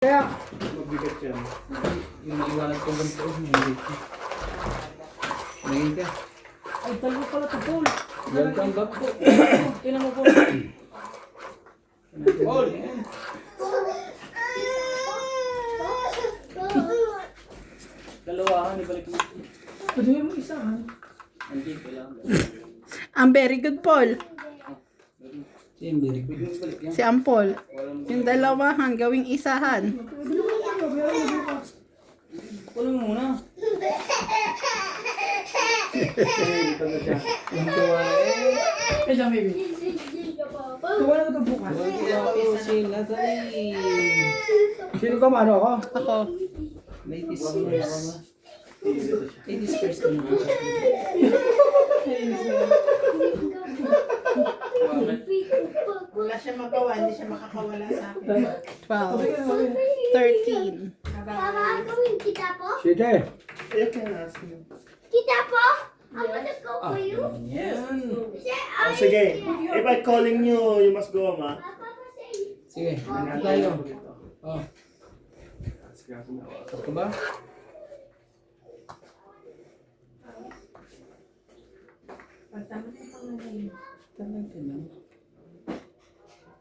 Kaya, Mabigat yan. Yung naiwanan ko ng taon, hindi ko. Naging ka. ay dalawa pala ito, Paul. Welcome back po. Tinan mo, Paul. Paul! Dalawahan, ibalik mo. Pwede mo isa, ha? Hindi, kailangan. Ang very good, Paul. Siyem, very good. Si Ampol. Yung dalawahan, gawing isahan. Kunin mo muna. Yung gawa eh. Eh, siya, baby. Tuwa na ito bukas. Wala si Natalie. Sino ka mano ako? Ako. Ladies first. Ladies first ka muna. Wala siya magawa, hindi siya makakawala sa akin. 12. 13. Papa, gawin kita po? Site. Kita po? I'm gonna go for you. Yan. Say, Sige, if I calling you, you must go, ma. Papa, say. Sige, ano tayo? Oh. Tapos ka ba? Talaga lang.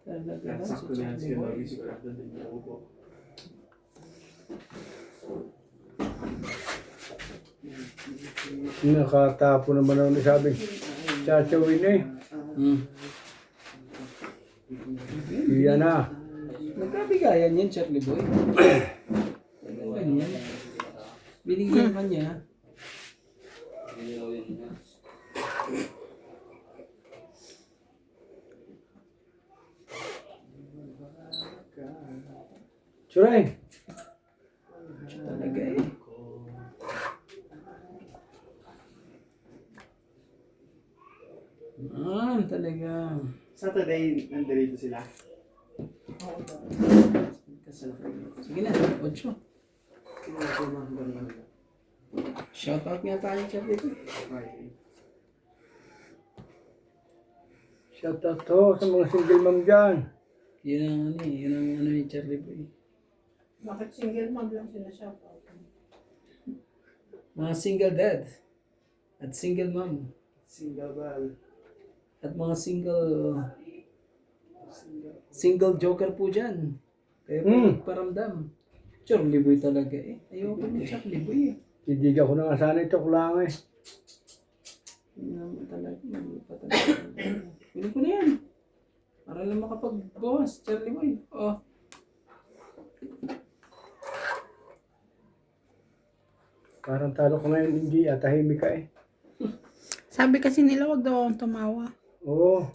Talaga lang. Sakto na yan siya, lagi sigurado din niya ako. Nakatapo naman ako sabi. Chachawin eh. Iyan na. Nagkabigayan yan, Charlie Boy. Ganyan. Binigyan ka niya. Suray. Talaga eh. Talaga. Saturday, nandito sila. Sige na, 8. Shoutout nga tayo, Charlie Boy. Shout out to sa mga single mom dyan. Yun ang ano eh, yun ang ano ni Charlie Boy. Bakit single mom lang sila siya? Mga single dad at single mom Single ball. at mga single joker po dyan. Kaya paramdam. Charlie Boy talaga eh. Ayoko ni Charlie Boy eh. Hindi ako nangasanay ito lang eh. Hindi naman talaga. Mali pa talaga. Piling ko na yan. Para lang makapag-bawas, Charlie Boy. Oh. Parang talo ko ngayon hindi at tahimik ka eh. Sabi kasi nila, wag daw akong tumawa. Oo.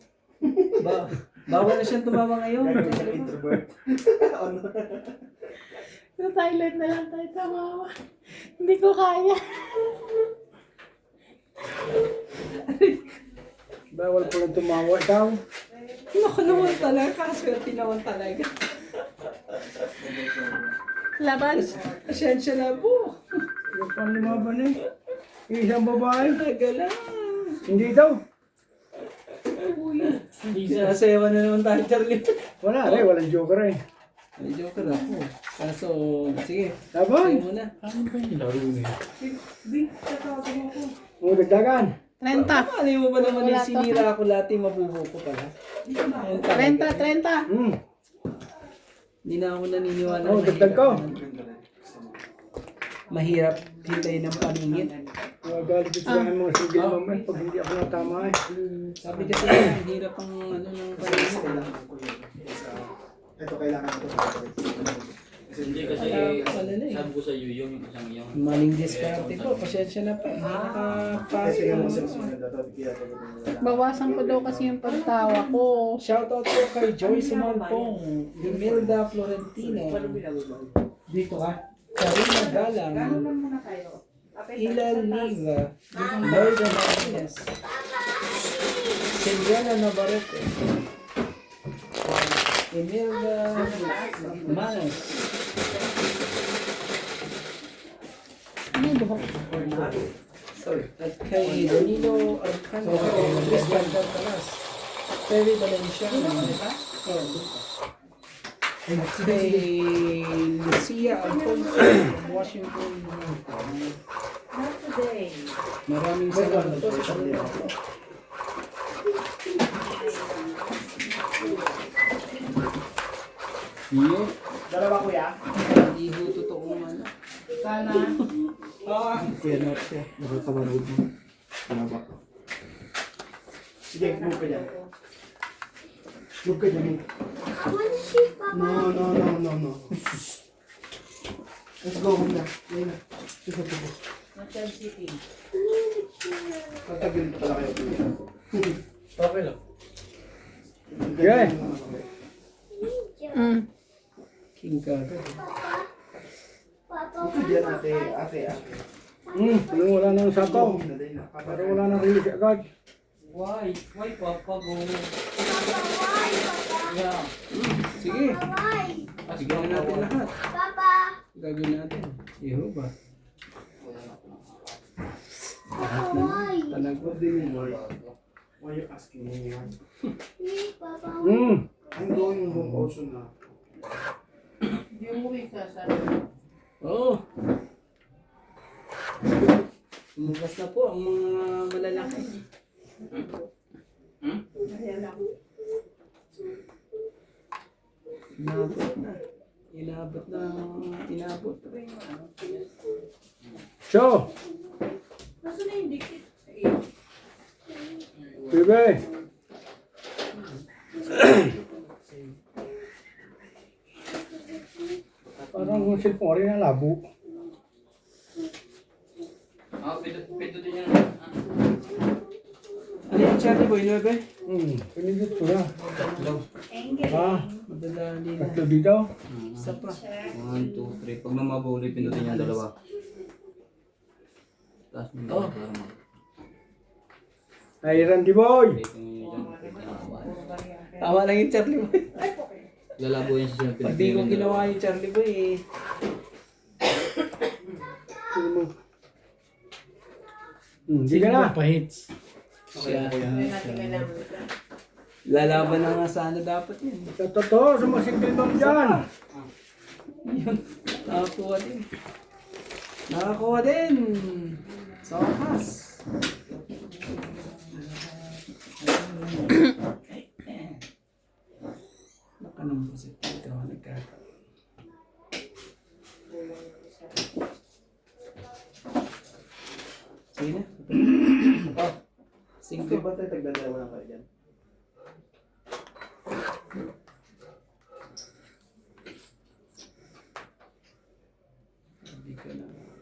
Bawal na siyang tumawa ngayon. Gagawin siyang introvert. Sa Thailand na lang tayo tumawa. Hindi ko kaya. Bawal ko lang tumawa ikaw. Naku naman talaga. Kaswerte naman talaga. Laban. Asensya na po. Yung pang lumaban eh. Isang babae. Taga lang. Hindi daw. Sinasayawan na naman tayo, Charlie. Wala eh. Walang joker eh. May joker ako. Kaso, sige. Laban. Sayo muna. Oo, dagdagan. 30. Ano mo ba naman yung sinira ako lahat yung mabubuko pala? 30. Hindi na ako naniniwala. Oo, dagdag ko. Mahirap hintayin ng paningin. Galit ko sila ng mga single mom eh. Pag hindi ako natama eh. Sabi kasi ang hirap ang ano ng paningin. Ito kailangan ito. Hindi kasi Ano na eh. sabi ko sa iyo yung isang yung Maling diskarte ko. Pasensya na po. Kasi nga Nakapasok. mas susunod na ito. Kaya ito Bawasan ko daw kasi yung pagtawa ko. Shoutout po kay Joyce Sumampong, Imelda Florentino, dito ka, Karina Galang, Muna tayo. Ilan Niva, Lloyda Martinez, Silvana Navarrete, Imelda Manos, Ano yung buhok? at kay Danilo Arcangelo, Christian Calcalas, Terry Valenciano, Kay Lucia Alfonso from Washington. Not today. Maraming salamat po sa kanila. Iyo, Dalawa kuya. hindi ho totoong ano. Sana. Kuya Nor siya. Nakakamaroon mo. Dalawa. Sige, move ka dyan. Move ka dyan. I want to see Papa. No. Let's go home na. Ayun na. Sige, sige. Hotel City. Tatagin pa pala kayo kuya. Okay lang. Okay. King Kaka. Papa, Ito dyan ate. Nung wala nang sapaw. Parang wala nang release agad. Why? Why papa go? why, Papa? Yeah. Sige, Why? gawin natin lahat. Papa. Gagawin natin. Iyo ba? Papa, why? Talaga. Why are you asking me yan? Please, Papa. I'm going home also na. Hindi umuwi ka sa Oo. Lumabas na po ang mga malalaki. Inabot na. Inabot. So, Gusto na yung dikit. Bebe. Parang yung cellphone rin na labo. Ah, pindutin niyo. Ano yung Charlie Boy, 9? Pinigit ko na. Ah, Madalali na. tatlo dito. Isa pa. 1, 2, 3. Pag namabuli, pindutin niyo ang dalawa. Taas mo Oh. para mag- Ay, Randy Boy. Dito niyo dyan. Tama lang yung Charlie Boy. Lalabo yan sa sinapin. Pag di ko ginawa yung Charlie Boy eh. Hindi ka na. Siya. May natingin lang. Lalaban na nga sana dapat yun. Sa totoo, sa mga single mom dyan. Yun. Nakakuha din. Nakakuha din. Sa wakas. Nakanong po si Tito. Nagkata. Sige na. Oh. Sige Singko. ba tayo tagdalawa lang kayo dyan?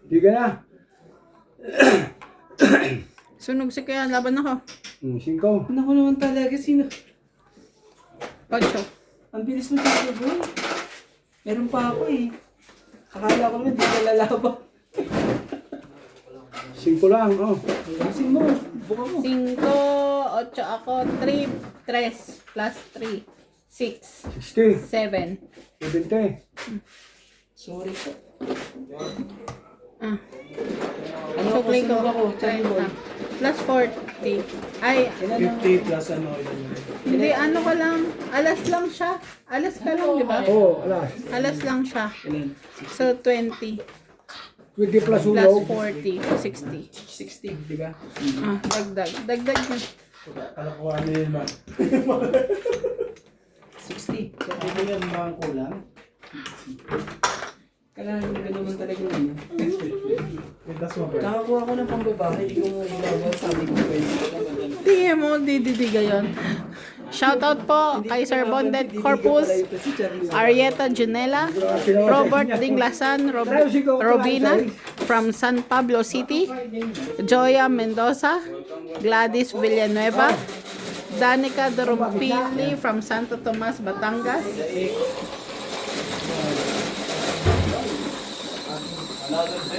Hindi ka na. Sunog si Kuya, laban ako. Singko. Naku naman talaga. Sino? Ocho. Ang bilis mo dito, boy. Meron pa ako eh. Akala ko naman di ka lalaban. Singko lang, oh. Alisin mo. Buka mo. 5, 8 ako, 3, 3, plus 3, 6, 60, 7. 70. Sorry po. Ah, Ano ako sukli ko. sunog ako? Charlie Boy. 30. Plus 40. Ay, Ilan ang... 50 plus ano, ilan yun? hindi, ano ko lang. Alas lang siya. Alas ka lang, di ba? Oh, alas. Alas lang siya. Ilan? So, 20 20 plus plus 1. 40, 60. 60, di ba? Ah, dagdag. Dagdag niya. Kalakuha niyo yun man. 60. Sabi ko yan mga kulang. Kailangan ko naman talaga yun. Itas mo ba? Nakakuha ko ng pangbabae. Hindi ko mo ilawag. Sabi ko pwede. Hindi mo, dididiga yun. Shoutout po kay Sir Bondet Corpus, Arieta Junela, Robert Dinglasan, Robina from San Pablo City, Joya Mendoza, Gladys Villanueva, Danica Dorumpili from Santo Tomas, Batangas,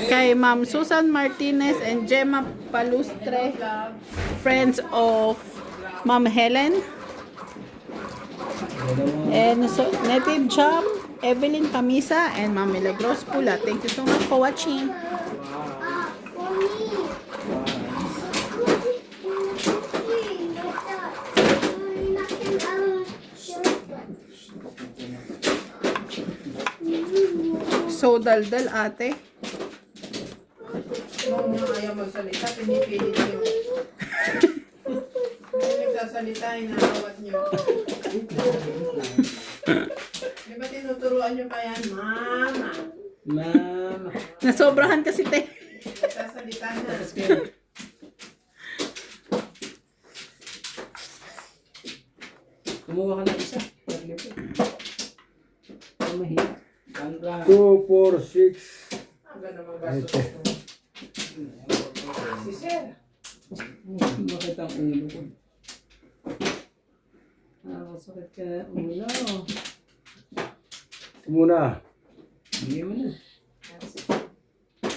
kay Ma'am Susan Martinez and Gemma Palustre, friends of Ma'am Helen, and so, Native Chop, Evelyn Camisa, and Ma'am Milagros Pula. Thank you so much for watching. For me. So daldal, ate. Kung mga ayaw magsalita, pinipilit nyo. Kung nagsasalita, inaawat nyo. Di ba tinuturuan nyo pa yan? Mama! Mama. Nasobrahan kasi, te. Nagsasalita na. Tapos kayo. Kumuha ka ng isa. Tatlo po. Ang mahirap. Sandra. 2, 4, 6. Hanggang naman gastos ko. Si Sir. Bakit ang ulo ko? Nakakasakit ka na ulo. Muna. Hindi mo na.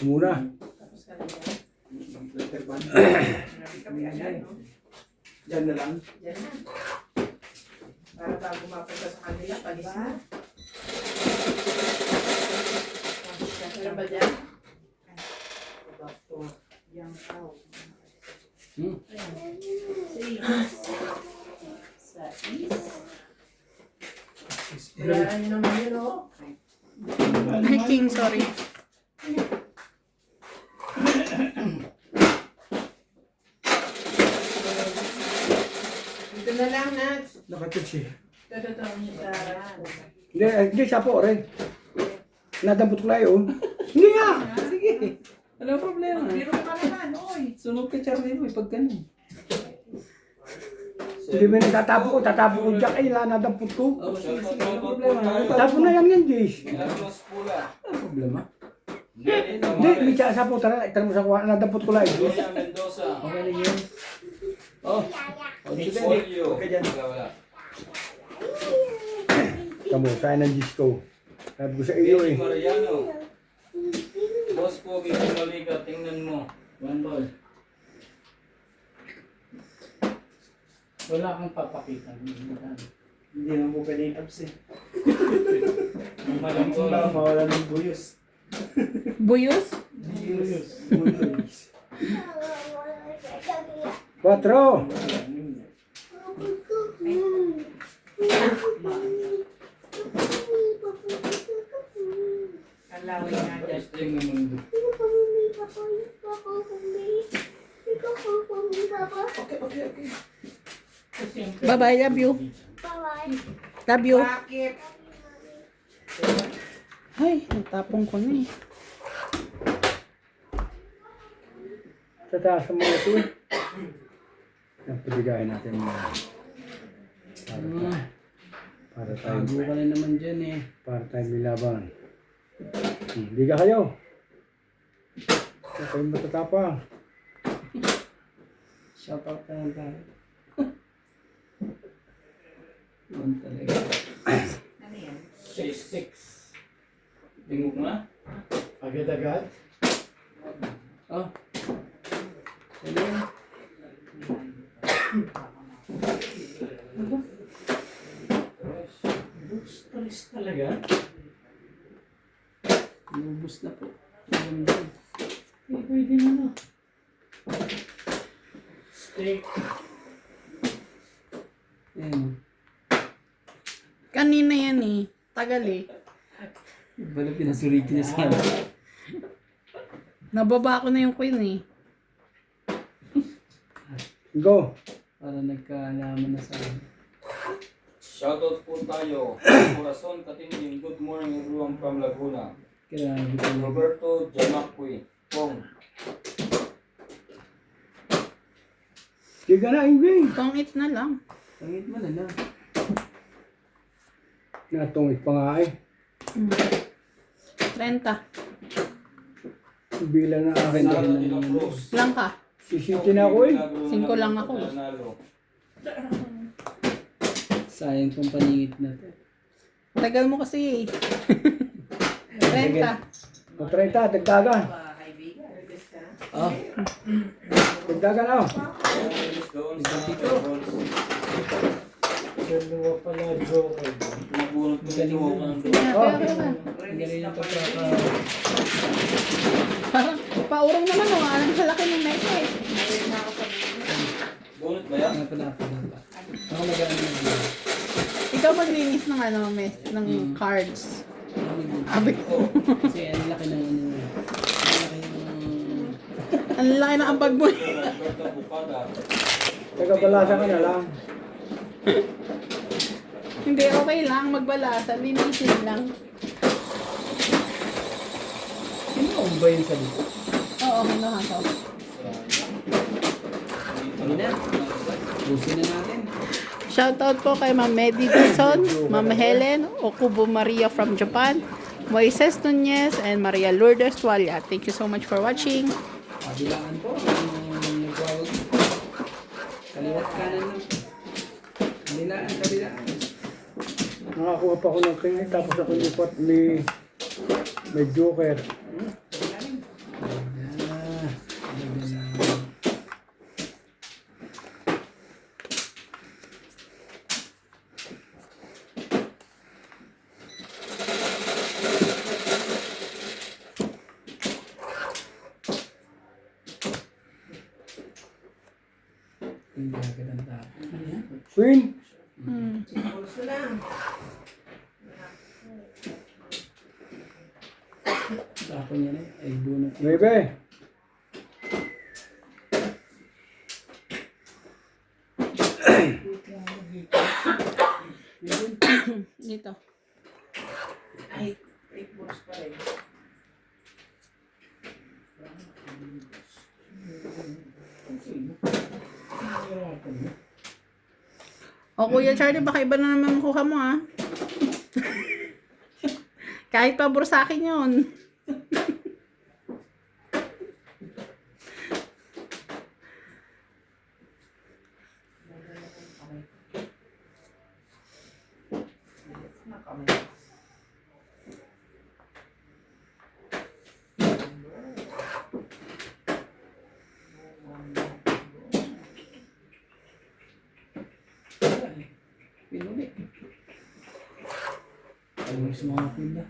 Muna. Tapos ka na dyan. Letter band. Sinabi kami agad, no? Diyan na lang. Diyan na. Para bago mapunta sa kanila, palis na. Meron ba dyan? Hmm. Bayaran nyo naman yun, oh. Ay, King, sorry. Dito na lang, Nats. Nakatouch eh. Ito. Hindi, siya po rin. Nadampot ko lang yun. Hindi nga! Sige. Ano problema? Biro ka naman, oy. Sunog ka, Charlie mo. Pag ganun. Hindi mo natatapo ko dyan. Ay, nadampot ko. Oh, sige, sige. Ano problema? Tapo na yan Jace. Ano problema? Hindi, may siya sa po. Tara mo sa kuha. Nadampot ko lang yun. Mendoza. Okay na yun. Oh. Okay dyan. Tamo, kaya ng disco. Sabi ko sa iyo eh. Mariano. Boss po, ginamali ka. Tingnan mo. One ball. Wala kang papakita. Hindi naman po pwede yung abs eh. One ball. Mawala ng buyos. Buyos? Buyos. 4. Kalawin nga dyan. Testing ng mundo. Bye-bye, love you. Bye-bye. Love you. Bakit? Ay, natapong ko na eh. Sa taas ng mga ito eh. Ang pabigahin natin mga. Para tayo. Tago ka na naman dyan eh. Para tayo milaban. Hindi ka kayo. Huwag kayong matatapang. Shout out ka lang tayo. Yun talaga. Ano yan? 6-6. Tingog mo na. Agad-agad. Oh. Ano yun? Stress talaga. Inubos na po. Ayun din. Eh, pwede na na. Steak. Ayan. Kanina yan eh. Tagal eh. Bala pinasuritin niya sa akin. Nababa ko na yung queen eh. Go. Para nagkaalaman na sa akin. Shoutout po tayo. Corazon Katinding. Good morning everyone from Laguna. Grabe ka na. Roberto Jamacqui. Pong. Sige ka na, Ingrid. Tongit na lang. Tangit mo na na. Natungit pa nga eh. 30. Bilang na akin. Sara de la Cruz. Lang ka. Sisiti na ako eh. 5 lang ako. Nanalo. Sayang kong paningit na to. Tagal mo kasi eh. 30. O 30, dagdagan. Kaibigan. Request ka? Oh. Dagdagan ako. Finish doon sa balls. Dalawa pala joker. Pinabunot mo dito ako ng doon. Oh. Ang galing yung pagkaka... Parang paurong naman oh. Anong halaki ng mesa eh. Bunot ba yan? Ano pala. Ako nag-ano na. Ikaw maglinis ng ano, mes, ng cards. Abig. Kasi ang laki ng ano. Ang laki ng... Ang laki ng ambag mo. Alberto Bucada. Tagabalasa ka na lang. Hindi, okay lang. Magbalasa. Linisin lang. Sino ba yun sa dito? Oo, kinuha ko. Ano na? Busin na natin. Shoutout po kay Ma'am Medi Dizon, Ma'am Helen Okubo Maria from Japan, Moises Nunez, and Maria Lourdes Tualia. Thank you so much for watching. Kabilaan po. Nagwawag. Kaliwat kanan lang. Kabilaan, kabilaan. Nakakuha pa ako ng king tapos ako lipat may joker. Hindi agad ang tapon. Queen, Pulso lang. Tapon niya na eh. Ay, bunot. bebe. Dito. Ay, 8 balls pa rin. O Kuya Charlie, baka iba na naman kuha mo ah. Kahit pabor sa akin yun. Pinuli. Ay, sa mga pila.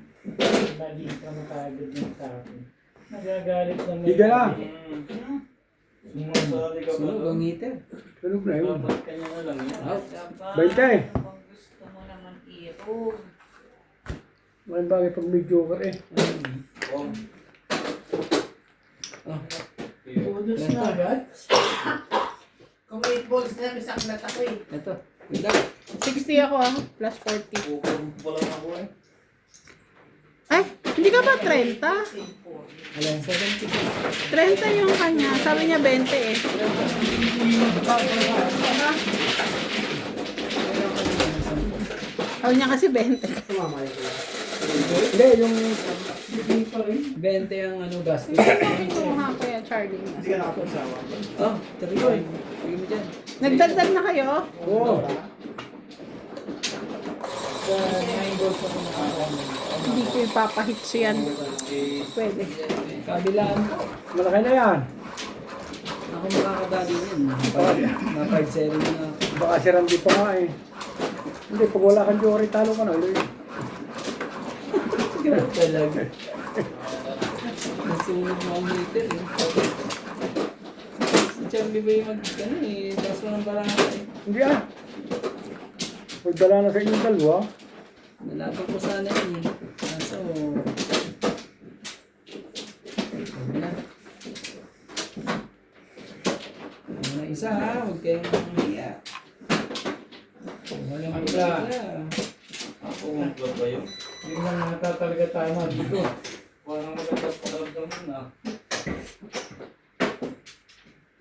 Lagi ka makagad yung tapon. Nagagalit lang. Higa na. Sumasali ka ba Sunog doon? ang heater. Tunog na yun. Dapat kanya na lang yan. Out. 20. Kung gusto mo naman i-room. May bagay pag may joker eh. Oh. Oh, Pulos na agad. Kung 8 balls na, bisaklat ako eh. ito. Wait lang. 60 ako ah, plus 40. Bukod pa lang ako eh. Ay, hindi ka ba 30? Alam, 70. 30 yung kanya. Sabi niya 20 eh. Sabi niya kasi 20. Hindi, yung 20 ang ano gastos. Kinuha ko yan, Charlie. Oh, tariyo eh. Sige mo dyan. Nagdagdag na kayo? oo. Sa 9 balls ako nakakuha. Hindi ko ipapahits yan. Pwede. Kabilaan ko. Malaki na yan. Ako makakadali yan. Na 5-7 na ako. Baka si Randy pa nga eh. Hindi, pag wala kang joker, talo ka na. Ulit. Grabe talaga. Nasunog mo ang heater eh. Si Charlie ba yung ano eh. Tapos mo ng barangay eh. Hindi ah. Pagdala na sa inyong dalawa. Nalaban ko sana yun eh. Kaso... Huwag na. Huwag na isa ha. Huwag kayong mahiya. Walang Ang pula. Ako ang vlog ba yun? Yun lang natatalaga tayo mga dito. Parang malakas pa talaga naman ah.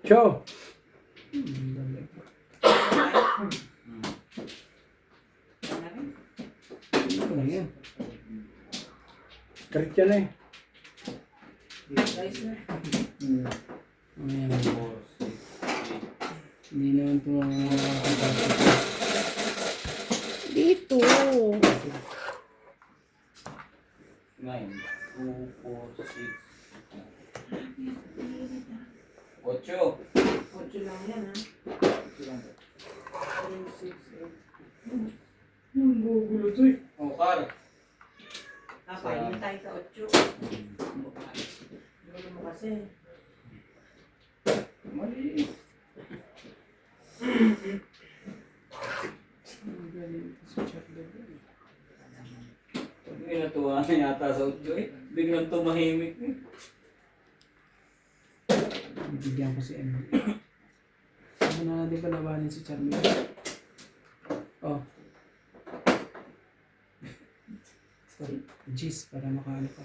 Show. Ano lang yan? Street yan eh. Guys na. Ayan. 4, 6, Hindi naman ito mga kapatid. Dito. 9, 2, 4, 6, 8. 8 lang yan ha. 3, 6, 8. Ang gugulo to eh. Oh, Kar. Pwede na tayo sa 8. Gulo mo kasi. Mali. Pag hindi na to Natuwa na yata sa 8 eh. Biglang tumahimik eh. Bibigyan ko si Emily. Ano na natin palabanin si Charlie? Oh. Sorry. Jeez, para makaano ka.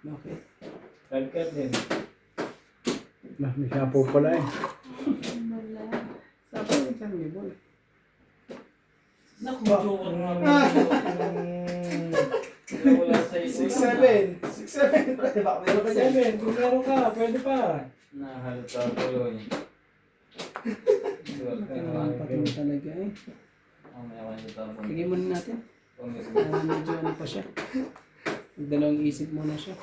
Bakit? Kalkat din. May shampoo pala eh. Sabi ni Charlie boy. Naku, joker nga. Wala sa iyo. 6'7". 6'7". Baka meron pa dyan. 7, kung meron ka, pwede pa. Nahalata tuloy. Pati mo talaga eh. Mamaya ka niyo tapon. Sige muna natin. Medyo ano pa siya. Dalawang isip muna siya.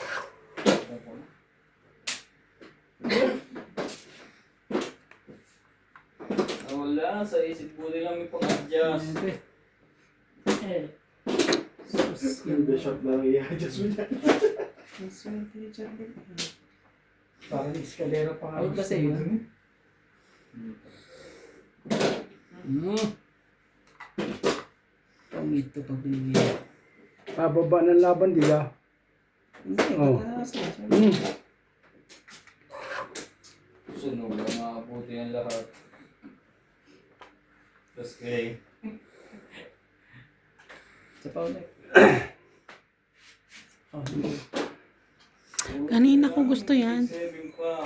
Wala, sa isip ko lang may pang-adjust. Ganda shot lang i-adjust mo dyan. Swerte ni Charlie. Parang eskalera pa nga. Out ba sa'yo? Pangit to pag binigyan. Pababa ng laban, di ba? Hindi, Oh. patataas na. Sunog lang makabuti ang lahat. Just kidding. Sa pa ulit. Oh, hindi. Kanina ko gusto yan. 7 pa.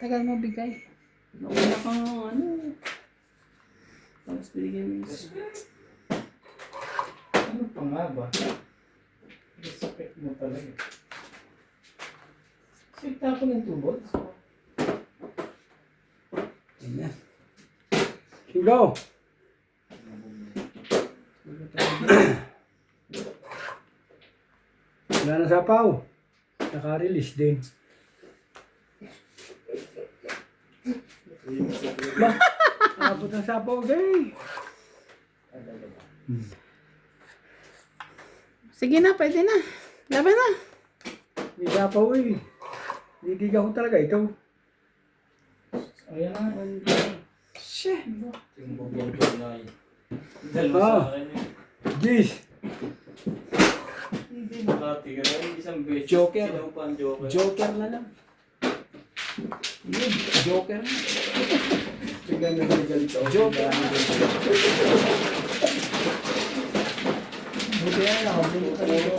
Tagal mo bigay. Nauna kang ano. Tapos binigyan mo yung Ano pa nga ba? Respect mo talaga. Kasi tapo ng tubod. Ayun na. Sigaw! Wala na sapaw. Naka-release din. Ba? Abot ng sapaw, gay. Sige na, pwede na. Laban na. May sapaw eh. Didiga ko talaga ito. Ayan na. Shit! Yung bubong ko na yun. Dalawa sa akin eh. Jeez! Hindi makatira. Isang beses. Joker. Sinaw pa ang joker. Joker na lang. Yun, Joker na. Tignan na galit ako. Joker na. Buti yan, nakabulutan na ito.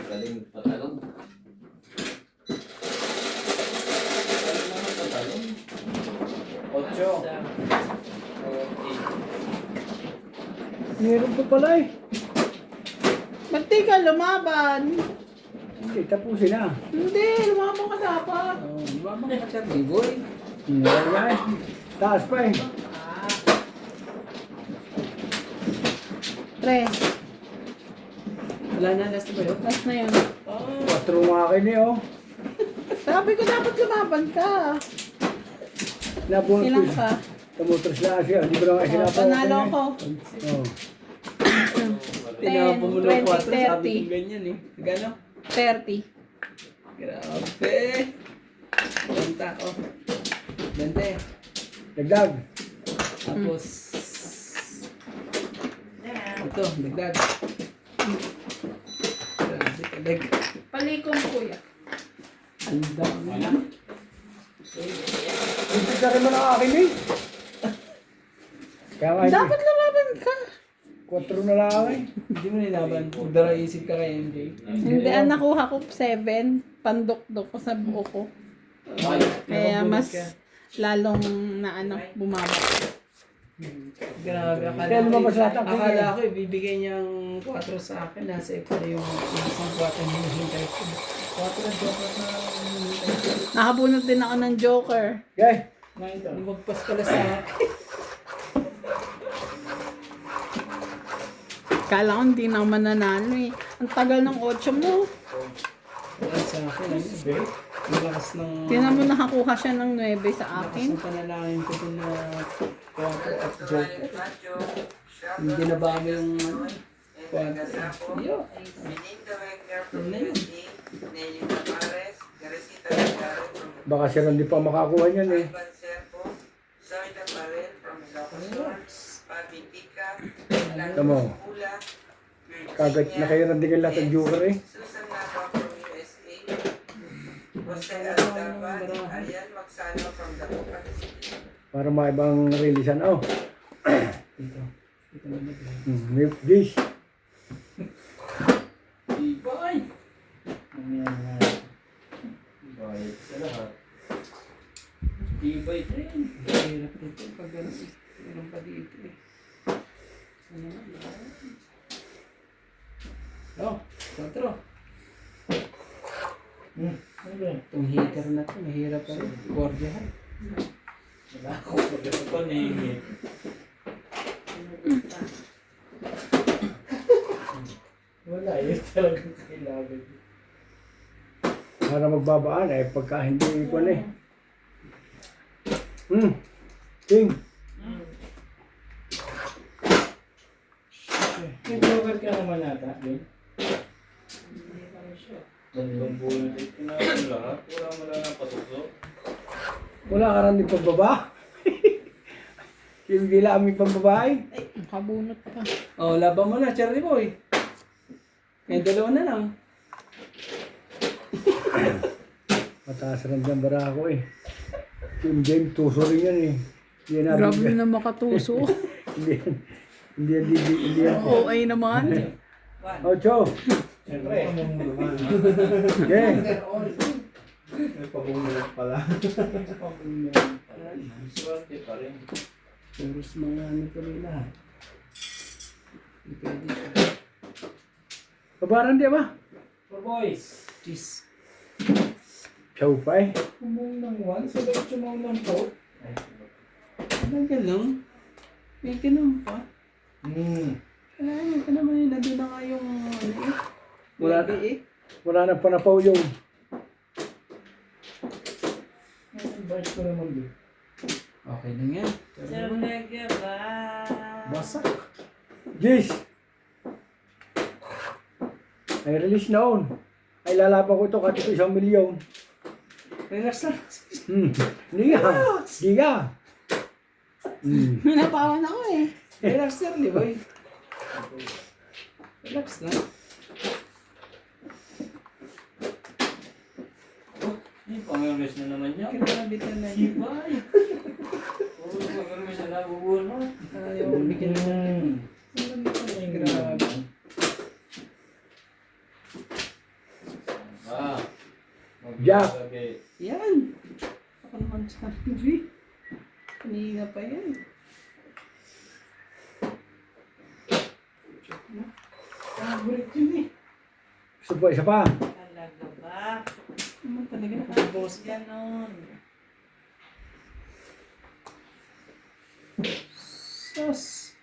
Galing patalong. Galing naman patalong. 8. Meron pa pala eh. Ba't di ka lumaban? Hindi, tapusin na. Hindi, lumaban ka dapat. Oh, mabang ka Charlie boy. Wala eh. Taas pa eh. Tres. Wala na, last na ba yun? Last na yun. 4 mga akin eh oh. Sabi ko dapat lumaban ka. Nabunot ko. Ilang ka? Tumutros lang siya. Hindi ko lang kasi Oh, napawakan panalo eh. ko. Oh. Tinapon mo ng 4, 20, sabi kong ganyan eh. Gano? 30. Grabe. Benta, oh. 20. Dagdag. Tapos, ito, dagdag. Grabe, kalag. Palikong kuya. Ang dami na. Hindi ka rin mo na akin eh. Kaya nga hindi. Dapat lumaban ka. 4 na lang ako eh. Hindi mo nilaban. Dara isip ka kay MJ. Hindi, ang nakuha ko 7. Pandok-dok ko sa buo ko. Kaya mas lalong na ano, bumaba. Grabe, Kaya lumabas lahat ang akala ko ibibigay niyang 4 sa akin. Nasa iyo pala yung isang 4 na hinihintay ko. 4 na dapat na hinihintay ko. Nakabunot din ako ng Joker. Okay. Lumagpas pala sa akin. Kala ko hindi na ako mananalo eh. Ang tagal ng 8 mo. Wala sa akin. Ang lakas ng... Tinan mo nakakuha siya ng 9 sa Lakas akin. ng panalangin ko dun na 4 at Joker. Hindi na ba kami yung 4? Yo. Yun na yun. Baka si Randy pa makakuha niyan eh. Relax. Tama. Kagat na kayo nandigan lahat ng joker eh. Para maibang releasean. Oh. Dito. Dito na nag- May dish. Ibay! Mamaya na. Bayad sa lahat. Ibay din. Hirap dito. Pag meron pa dito eh. Ano nga? Oh, 4. Ano ba yan? Itong heater na to, mahirap pa rin. Gordyan. Wala ako. Ito pa ni Wala, yun talagang kailangan. Para magbabaan eh. Pagka hindi ko na eh. King. May blower ka naman ata, Ben? tatlong bulan din kinain lahat. Wala mo lang ang pasuso. Wala ka rin pagbaba. Yung gila aming pambabae. Nakabunot pa. Oh, laban mo na, Charlie Boy. May 2 na lang. Mataas rin dyan bara ako eh. Yung game, tuso rin yan eh. Hindi yan Grabe nabigyan. na makatuso. Hindi yan. OA naman. Ocho. Siyempre. Okay. Swerte pa rin. Puros mga ano ko rin lahat. Hindi pwede. Kabaran di ba? For boys. Cheese. Chow pa eh. Kumong ng 1, so ba't sumong ng 4? Tagal lang. May kinam pa. Ay, ka naman yun. Nandun na nga yung ano eh. Wala na. Baby eh. Wala na panapaw yung. Invite ko naman din. Okay lang yan. Basak. Jeez. Ay release na on. Ay lalaban ko ito kahit ito 1 milyon. Relax lang. Hindi nga. Hindi nga. Napawan ako eh. Relax Charlie Boy. Relax lang. Yung pang-release na naman niya. Kinabitan na yun. Ibay! Oo, pang-release na nabubunot. Ayaw, bigyan na. Grabe. Ah. Jack. Magbibigay. Yan. Ako naman sa TV. Kanina pa yan. Favorite yun eh. Isa pa. Talaga ba? Ano talaga nakabos ka? Ganon. Sus.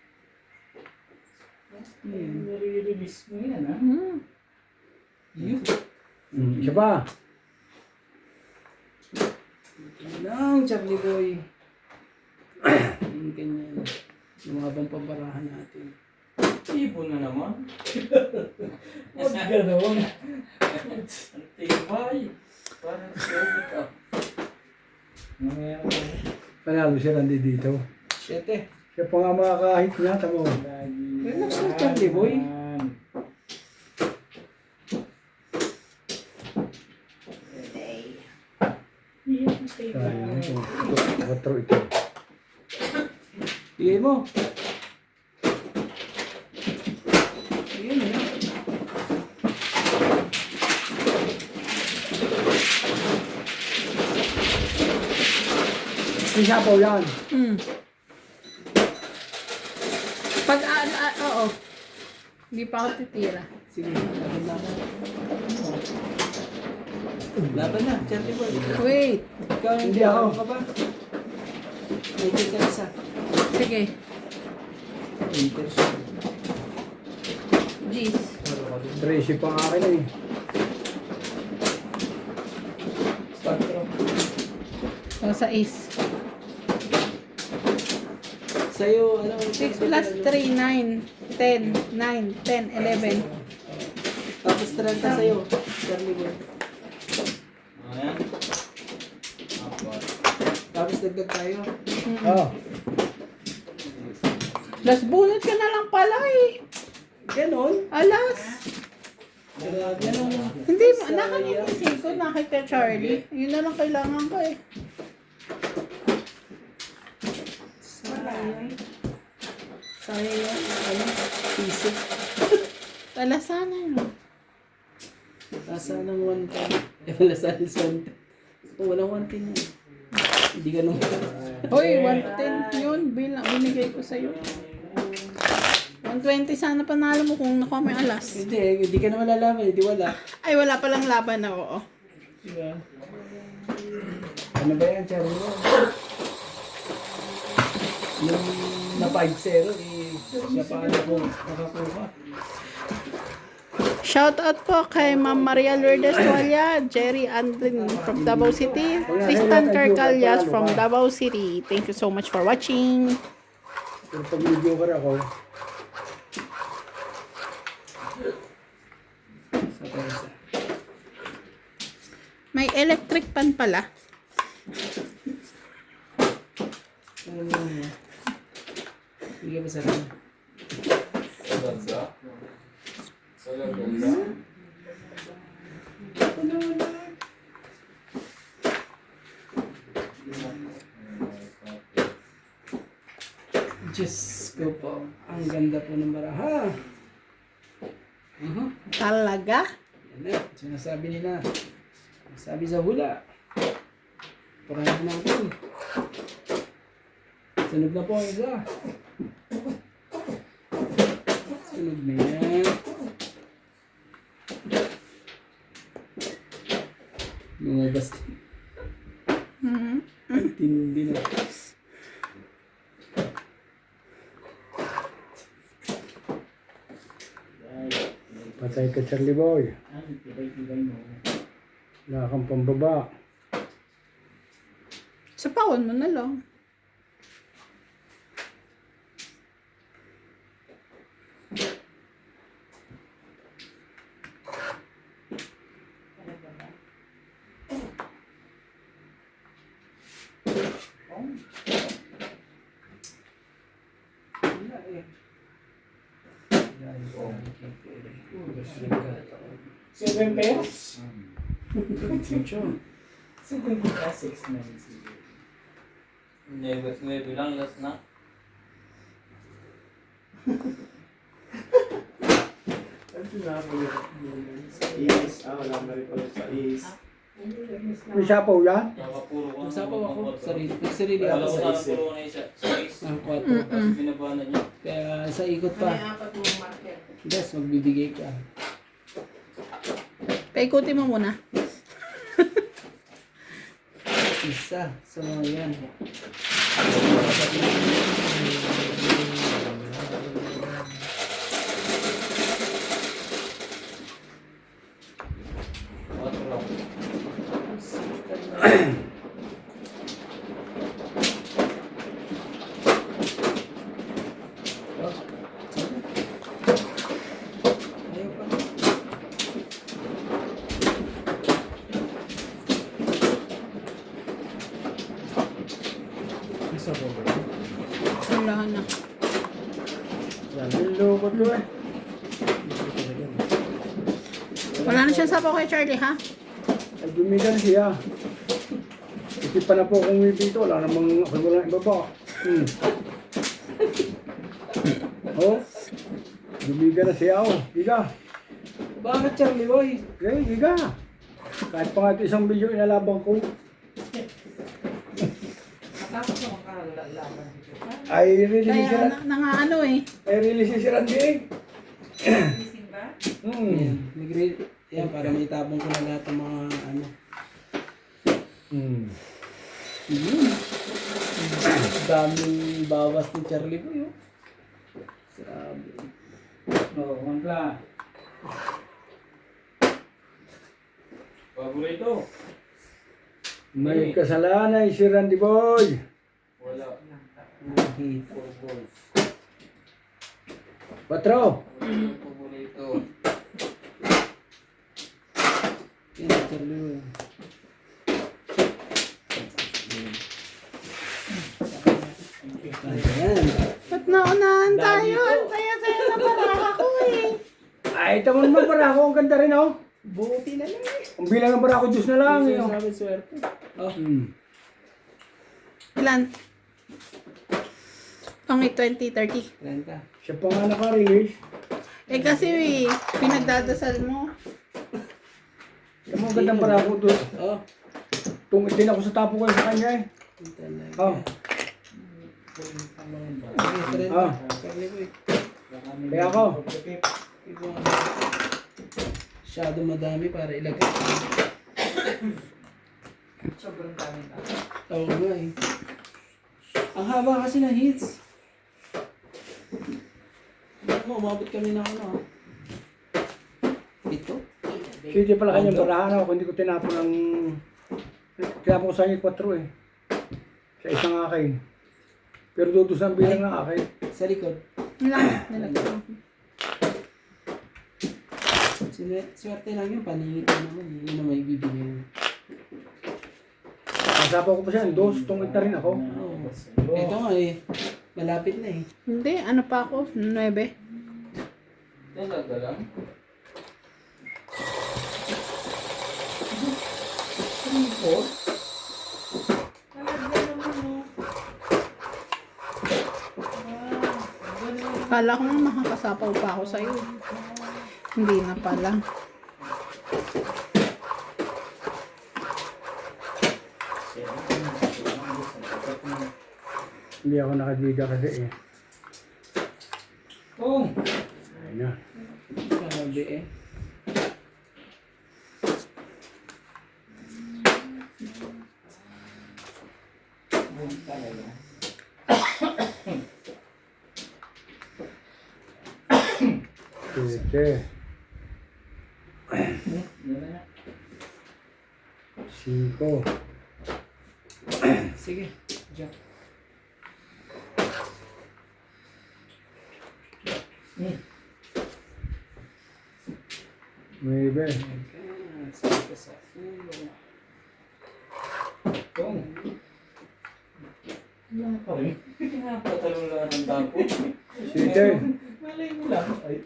Nare-release mo yan, ha? Yun. Isa pa. Lang, Charlie Boy. Yung ganyan. Lumabang pabarahan natin. Ibon na naman. Huwag gano'n. Ang tibay. Parang sobrang ka. Mamaya ko. Panalo siya nandi dito. 7. Siya pa nga makakahit niya. Tamo. Relax lang, Charlie Boy. Sayang ito. Ito. Ito. Bigay mo. Bigay mo yan. Sisapaw yan. Pag, oo. Hindi pa ako titira. Sige, laban na. Laban na, Charlie Boy. Wait. Ikaw Hindi ako. Ano ka ba? May ka isa. Sige. Enter siya. Jeez. Tracy pa nga akin eh. 4. O, sa is. Sa'yo, ano? 6 plus 3, 9, 10, 9, 10, 11. Tapos 30 sa'yo, Charlie Boy. Ayan. Apat. Tapos dagdag tayo. Oh. Las bunot ka na lang pala eh. Ganon. Alas. Ganon. Hindi, nakaninisip ko na kay Charlie. Yun na lang kailangan ko eh. Sayang yan. Ano? Piso. Wala sana yun. Nasa ng 110. Eh, wala sana is 110. Oh, walang 110 yun. Hindi ganun. Hoy, 110 yun. Binigay ko sa'yo. 120 sana panalo mo kung nakuha mo yung alas. Hindi ka naman lalaman. Hindi wala. Ay, wala palang laban na oo. Diba? Ano ba yan, Charlie? Yung na 5-0, siya pa ano po nakakuha. Shout out po kay Ma'am Maria Lourdes Tualia, Jerry Andrin from Davao City, Tristan Carcalias from Davao City. Thank you so much for watching. Pero pag video ka ako, May electric pan pala. Sige ba sa akin? Ganda. Ganda. Diyos ko po. Ang ganda po ng baraha. Talaga? Yan na. Sinasabi nila. Sabi sa hula. Parahan natin. Sunog na po ang isa. Sunog na yan. Lumabas. Ang tindi na. patay ka Charlie Boy. Ano, tibay-tibay mo. Wala kang pambaba. Sapawan mo na lang. Wala eh. 7 pairs? Future. 7 pairs, 6 na yun siguro. Nueve lang, last na. Wala na rin pala sa is. May sapaw yan? Nakapuro ko. Nagsapaw ako. Sarili Alam ako. ko sana puro na isa. Sa is. Ang 4. Tapos binabanan niya. Kaya sa ikot Ano pa. yung apat mong marker? Yes, magbibigay ka. Paikutin mo muna. Isa. So, yan. Quatro. Ayaw pa. Isa po ba? Wala na. Yan, niloko to eh. Wala na siyang sapaw kay Charlie, ha? Ay, dumigan siya. Isip pa na po kung may dito. Wala namang ako walang ibaba. Oh, dumigan na siya. Oh, giga. Bakit, Charlie Boy? Okay, giga. Kahit pa nga ito isang video inalabang ko. Matapos mo makakalaban. Ay, really si Kaya Randy. nangaano eh. Ay, really si Randy. Gising ba? Yan. Yan, para may tabong ko na lahat ng mga ano. Daming bawas ni Charlie Boy, oh. Grabe. Oo, Wampla. Paborito. May kasalanan si Randy Boy. Wala. Nakita. 4 balls. 4. Paborito. Yan, Charlie Boy. Ayan. Ba't naunahan Ay, tamo naman barako. Ang ganda rin, oh. Buti na lang eh. Ang bilang ng barako, Diyos na lang. Hindi Eh, oh. sinasabi swerte. Oh, Ilan? Pangit 20, 30. 30. Siya pa nga naka-release. Eh kasi pinagdadasal mo. Ang gandang barako doon. Oh, Tungit din ako sa tapo ko sa kanya, eh. yung talaga. Oh. Okay, 30. Ah. Kaya ko eh. Kaya ako. Masyado madami para ilagay. Sobrang dami na. Oo nga eh. Ang haba kasi ng hits. Ano, umabot kami na ano. Ito? Hindi pala kanyang barahan ako, hindi ko tinapon ng... Tinapon ko sa inyo 4 eh. Sa isang akin. Pero doon sa bilang ng akin. Sa likod. Ilan? Nilagay. Swerte lang yun, paningit na naman. Yun na may bibigyan. Nasapaw ko pa siya, 2, tungit na rin ako. Oo. Ito nga eh. Malapit na eh. Hindi, ano pa ako? 9. Talaga lang. Kala ko nga makakasapaw pa ako sa'yo. Hindi na pala. Hindi ako nakagida kasi eh. Oh! Ayun na. Grabe eh. Pwede. 5. Sige. Diyan. Maybe. Sige ka sa ulo. Oh! Wala pa rin. Pinapatalong lang ng tapo. Sige. Malay mo lang. Ay,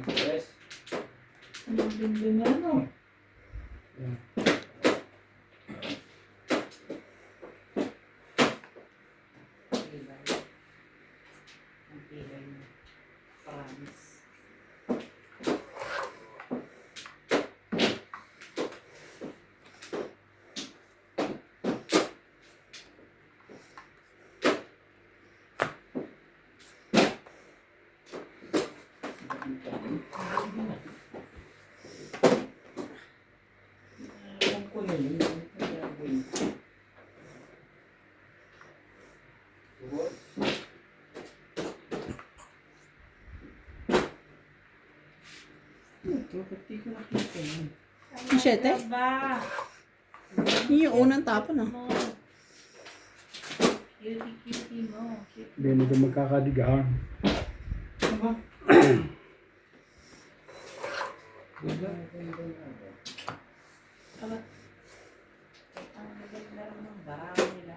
Yes. ang ganda na ano. Ang pilay mo. Promise. Alam ko na yun. Ito, ba't di ko nakita yun? Yung 7? Ba? Yun yung unang tapon ah. Cutie mo. Cute. Hindi nito magkakadigahan. Ang maganda rin ng bahay nila.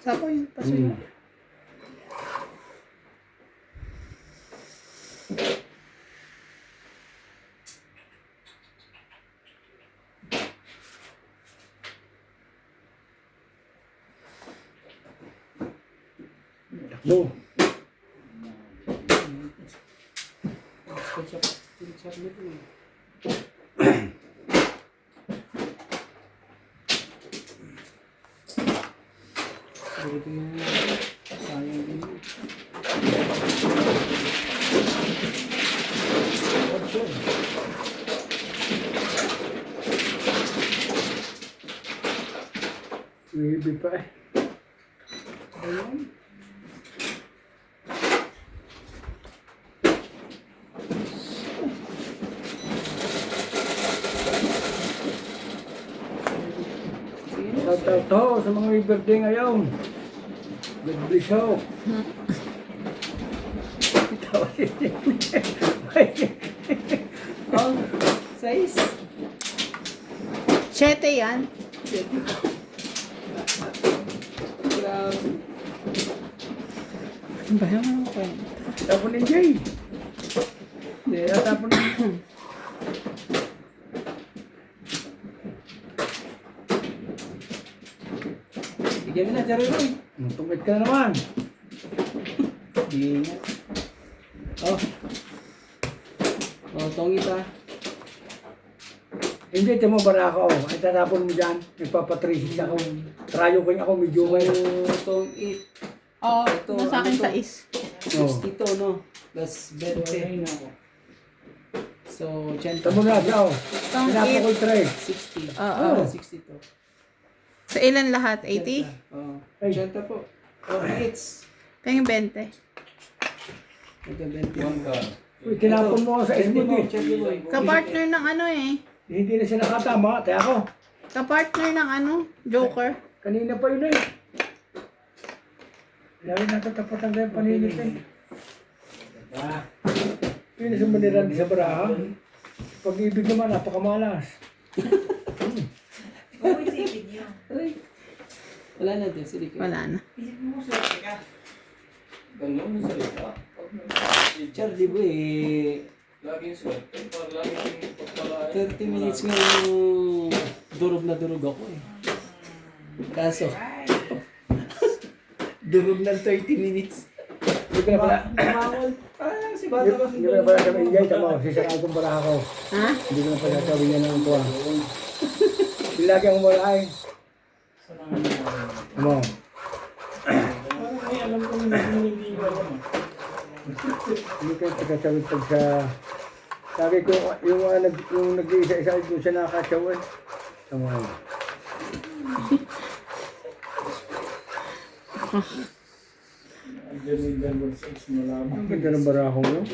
Sapo yung paso yun. Takbo. Pinchap nito eh. Ito yung sayang din yun. Maybe pa eh. Ayun. Shout out to sa mga may birthday ngayon. God bless you. Tawa si Oh, size. 7 yan. Grabe. Ba yung kwento? Tapon ni Jay. Kaya tapon ni Bigyan mo na, Charlie. Tungkit ka na naman. Ingat. Oh. Oh, tongit ah. Hindi, timo bara ako. Ay tatapon mo dyan. Nagpapatrisis ako. Trayo ko ako, medyo may... So, tongit. Oh, Ito, nasa akin ano to? sa is. No. 62, no? Plus 20. So, 80. Tamo na siya, oh. Tong Tinapo ko 8. yung 60. Oo. 62. Sa ilan lahat? 80? Oh, Ay. 80 po. Oh, hits. Kaya 20. Ito, 20. One card. Uy, tinapon mo ako sa Hindi mo, SBD. Charlie boy. Kapartner ng ano eh. Hindi na siya nakatama. Kaya ako. Kapartner ng ano? Joker. Kanina pa yun eh. Lagi natatapatan kayo paninit eh. Yun sa maniran sa baraha. Pag-ibig naman, napakamalas. Uy, sipid yun. Ay. Wala na din, sige. Wala na. Isip mo, swerte ka. Ganun yung salita. Charlie boy, eh, Laging swerte. Para laging pagpala. 30 minutes nga yung durog na durog ako eh. Kaso, durog ng 30 minutes. Hindi ko na pala. Bawal. Ah, si Bata ba? Hindi ko na pala sabi, Ingay, tama. Sisaraan kong baraha ko. Ha? Hindi ko na pala sabi niya ng kuha. Hindi lagi akong wala eh. Ano? Ay, alam ko hindi ko alam. Hindi ko pagkasawit pag sa... Sabi ko, yung nag-iisa-isa doon siya nakakasawin. Tama. Andiyan yung double six malaman. Ang ganda ng baraha ko yun.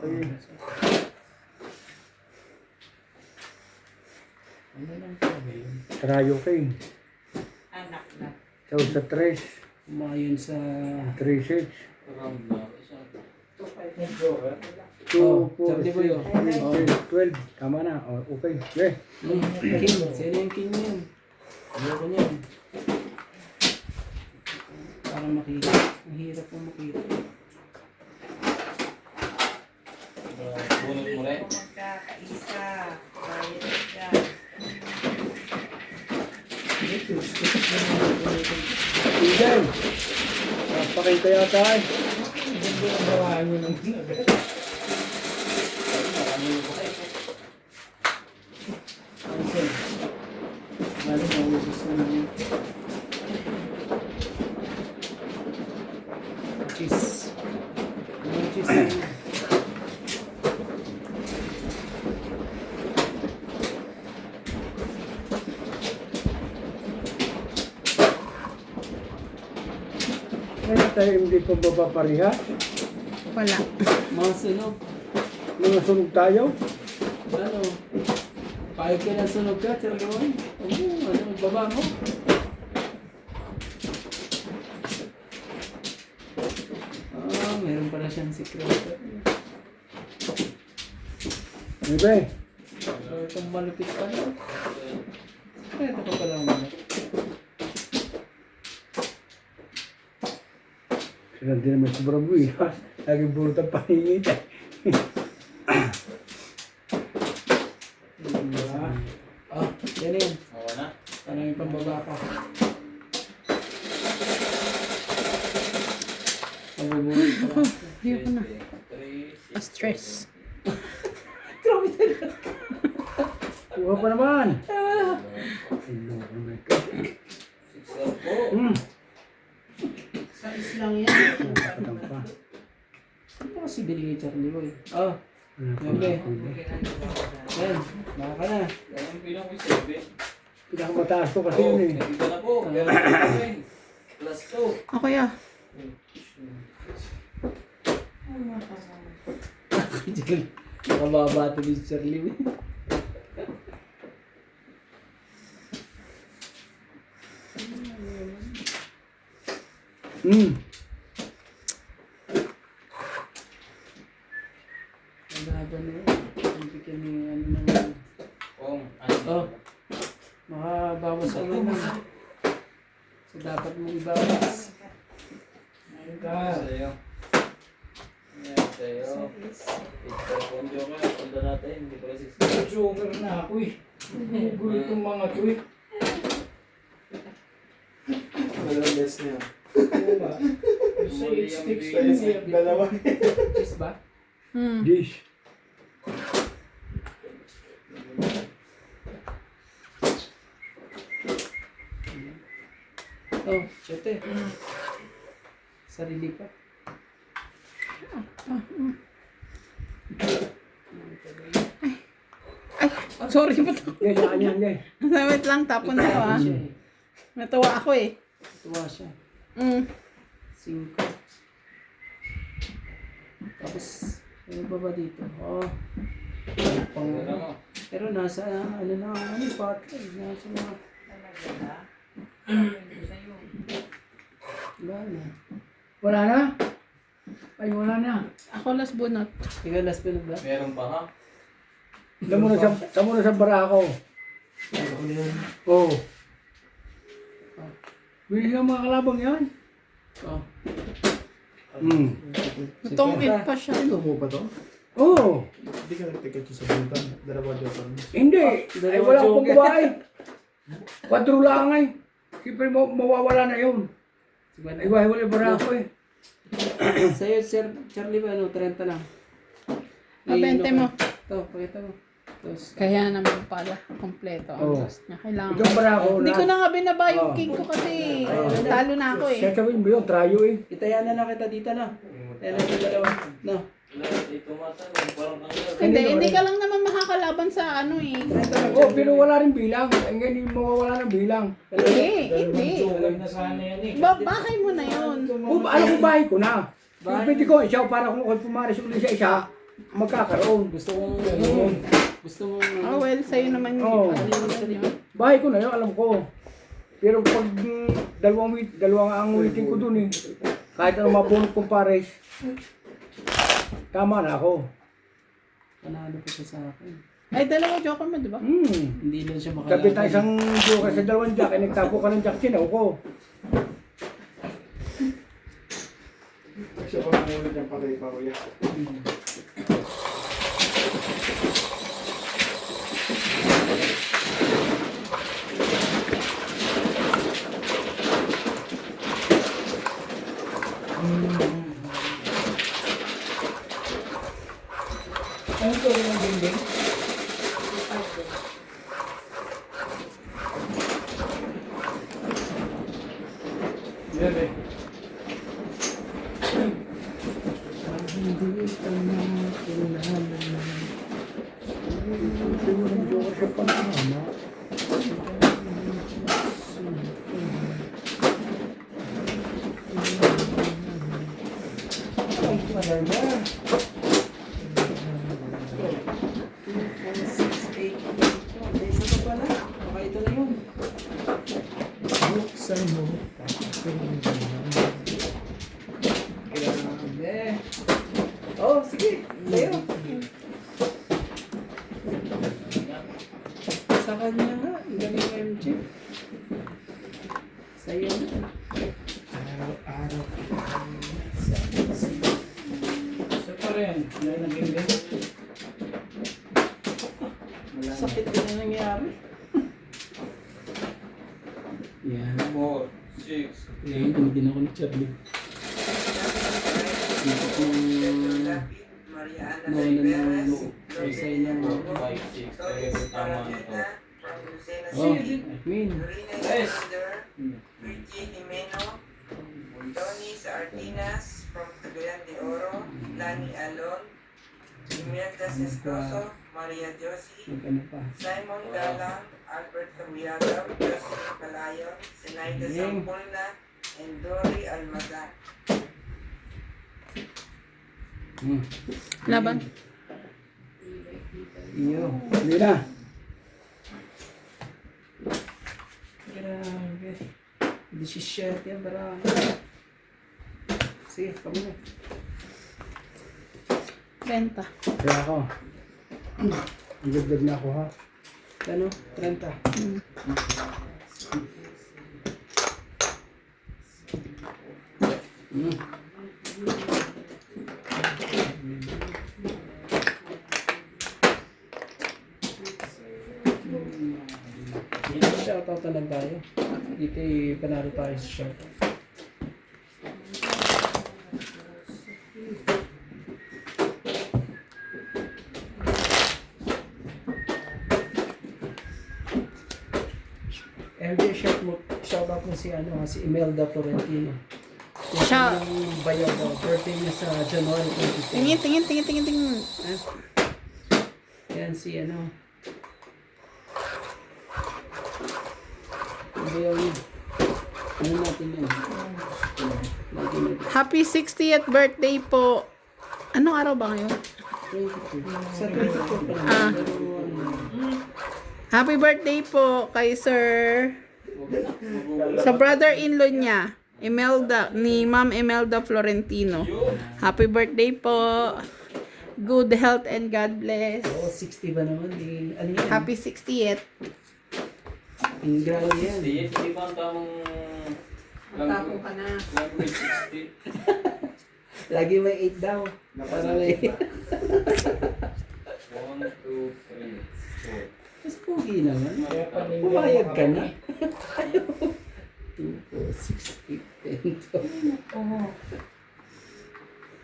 Ay, trayo kayo. Anak na. Sa 3, Umayon sa... 3-6, Round na. Isa. 2, Oh, 4, sabi ko yun. 12. Tama na. Oh, okay. Okay. King. Sino yung king niyan? Ayoko niyan. Para makita. Ang hirap mo makita. Bunot muli. Kung magkakaisa, bayad ka. Ingay. Napakita yata eh. Hindi ang barahan nyo ng agad. Kasi, bali nauubos na naman. Cheese. Ano cheese na yun? Kaya tayo hindi pa babapariha. Wala. Mga sunog. Mga sunog tayo. Ano? Pahig ka ng sunog ka, Charlie Boy. Ano, baba mo? Ah, meron pala siyang secret. Ibe. So, itong malupit pa lang. Ito pa pala ang malupit. Sila din naman sobrang buwinas. Laging burot ang paningit eh. Ah, yan yun. Okay na. Parang yung pambaba pa. Mabubuhay pa lang. Hindi ko na. 3, 6, Stress. Kuha pa naman. 6 po. Sa islang yan. Nakatampa. Ano pa kasi binigay Charlie Boy? Ah, Bebe. Yan, baka ka na. Yan ang bilang ko 7. Pinakamataas ko kasi Oh, yun eh. nandito na po. Meron po kami. Plus 2. Okay ah. Nakababa ito ni Charlie Boy. Ang haba na yun. Ang bigyan mo yung ano na. Kung Oh. Makabawas ka naman. So dapat Car. Sa'yo. Yan, sa'yo. Ito, kung joker, punta natin. Hindi pala si Joker na ako eh. Gulo itong mga to eh. Dalawang beses niya. Oo nga. Sa 8 sticks pa yun eh. Dalawa. Cheese ba? Dish. Oh, syete. Sarili pa. Sorry po to. Yan, sa kanya, yan. Wait lang, tapon na ako ah. Siya eh. Natuwa ako eh. Tuwa siya. Mm. 5. Tapos, ano ba dito? Oh. Pang, Ano mo? pero nasa, ano na, ano, pati. Nasa mga, wala na. Wala na? Ay, wala na. Ako last bunot. Ikaw last pinag ba? Meron pa ha? Tamo na sa barako. Oo. Oh. Bilis ng mga kalabang yan. Oh. Natongit pa siya. Ano mo ba to? Oo. Oh. Hindi ka nagticket sa buntan. Dalawa joker mo. Hindi. Ay, Dalawa wala akong joker. buhay. 4 lang ay. Siyempre, mawawala na yun. Ay, wala barako eh. Sa'yo, Sir Charlie ba, ano, 30 lang. Mabente mo. Ito, pakita mo. Tapos, Kaya naman pala, kompleto ang Oo. last niya. Kailangan. Itong barako Hindi na. ko na nga binaba yung Oo. cake ko kasi talo na ako eh. Kaya sabihin mo yun, trayo eh. itayan na kita dito, no? Tayan na yung dalawa. No? Lahat ay tumatan. Parang ano. Hindi ka lang naman makakalaban sa ano eh. Oo, pero wala rin bilang. Ay, ngayon yung mawawala ng bilang. Hindi. Joker na sana yan eh. Bahay mo na yun. Alam ko bahay ko na. Bahay. Pwede ko isa para kung pumaris ulit sa isa, magkakaroon. Gusto kong, gusto mong, Oh well, sa'yo naman Oo. yung ano sa iyo. Bahay ko na yun, alam ko. Pero pag dalawang ang ulitin ko dun eh. Kahit ano mabunod kong pares, tama na ako. panalo pa siya sa akin. Ay, dalawa joker mo, di ba? Hindi lang siya makalaban. Sabi tayo isang joker sa dalawang jack, ay nagtapo ka ng jack, sinaw ko. Siya pa nangulit yung patay pa kuya. Ano to rin ang dingding? Bebe. Siguro yung joker siya pa na. Isa pa pala. Baka ito na yun. Buksan mo. Grabe. Oh, sige. Sa'yo. Sa kanya nga. Ang galing ng MJ. Sa'yo na. Araw-araw. Isa pa rin. Ano yung dingding? Sakit din na nangyari. Yan. 4, 6. Ngayon, tumigin ako ni Charlie. Dito kong nauna ng isay ng 5, 6. Kaya tama na to. Oh, Queen. Yes! Virgie Jimeno, Tony Sardinas from Cagayan de Oro, Lani Alon, Imelda Sescoso, Maria Josie, Mag-ano pa. Simon Galang, Albert Cabiagam, Jocelyn Palayon, Zenaida Sampolna, and Dory Almazan. Laban. Iyo. Hindi na. Grabe. 17 yan, para. Sige, kami na. 30. Kaya ako. Nagdagdag na ako ha. Ano? 30. shoutout na lang tayo. Dito panalo tayo sa shoutout. MJ, shoutout mo si Imelda Florentino. Siya. Yung bayaw daw. Birthday niya sa January 24. Tingin. Yan si bayaw niya. Ano natin yan? Lagi natin. Happy 60th birthday po. Anong araw ba ngayon? 22. Sa 22 pa lang. Ah. Pero, Happy birthday po kay Sir sa brother-in-law niya, ni Ma'am Imelda Florentino. Happy birthday po. Good health and God bless. 60 ba naman? Ano yan? Happy 60th. Ang grabe yan. Hindi ba ang tamang Matapong ka na. language 60? Lagi may 8 daw. Para may... 1, 2, 3, 4. Mas pogi naman. Kaya pala yung Pumayag ka na. makarami. 2, 4, 6, 8, 10, 12. Oo.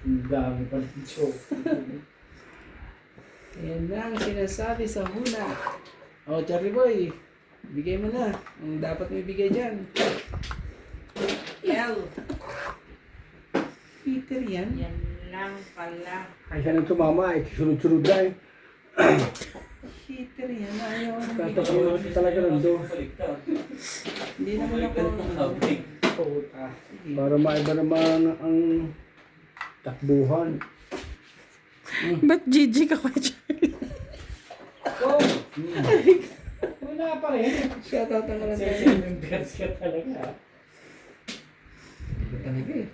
Ang dami pa ng joke. Ayan na ang sinasabi sa huna. O, Charlie Boy, bigay mo na. Ang dapat mo ibigay dyan. Yaw. Peter yan. Yan lang pala. Ay siya nang tumama, sunod-sunod na eh. Peter yan. Ayaw na Tatapos talaga nando. Hindi naman ako. Puta. Para maiba naman ang takbuhan. Ba't Gigi ka pa, Charlie? Wala pa rin. Shoutout na lang tayo. Yung girls ka talaga. Ito talaga eh.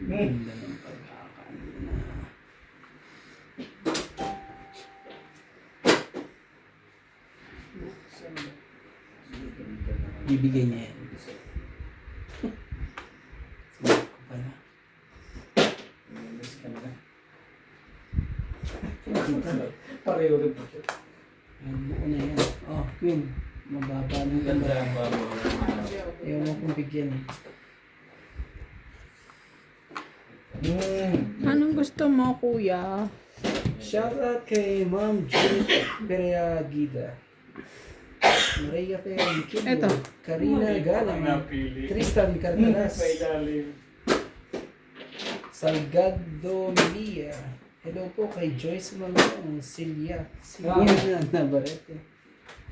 Ganda ng pagkakaano na. Bibigyan niya yan. Pala. Pareho rin. Ayan, buo na yan. Oh, Queen. Mababa ng ganda. Ayaw mo kong bigyan eh. Anong gusto mo, kuya? Shoutout kay Ma'am Judith Pereagida. Maria Ferriquillo. Eto. Karina Galang. Tristan Cardenas. May dalim. Salgado Melia. Hello po kay Joyce Malong. Silya. Silya na Navarrete.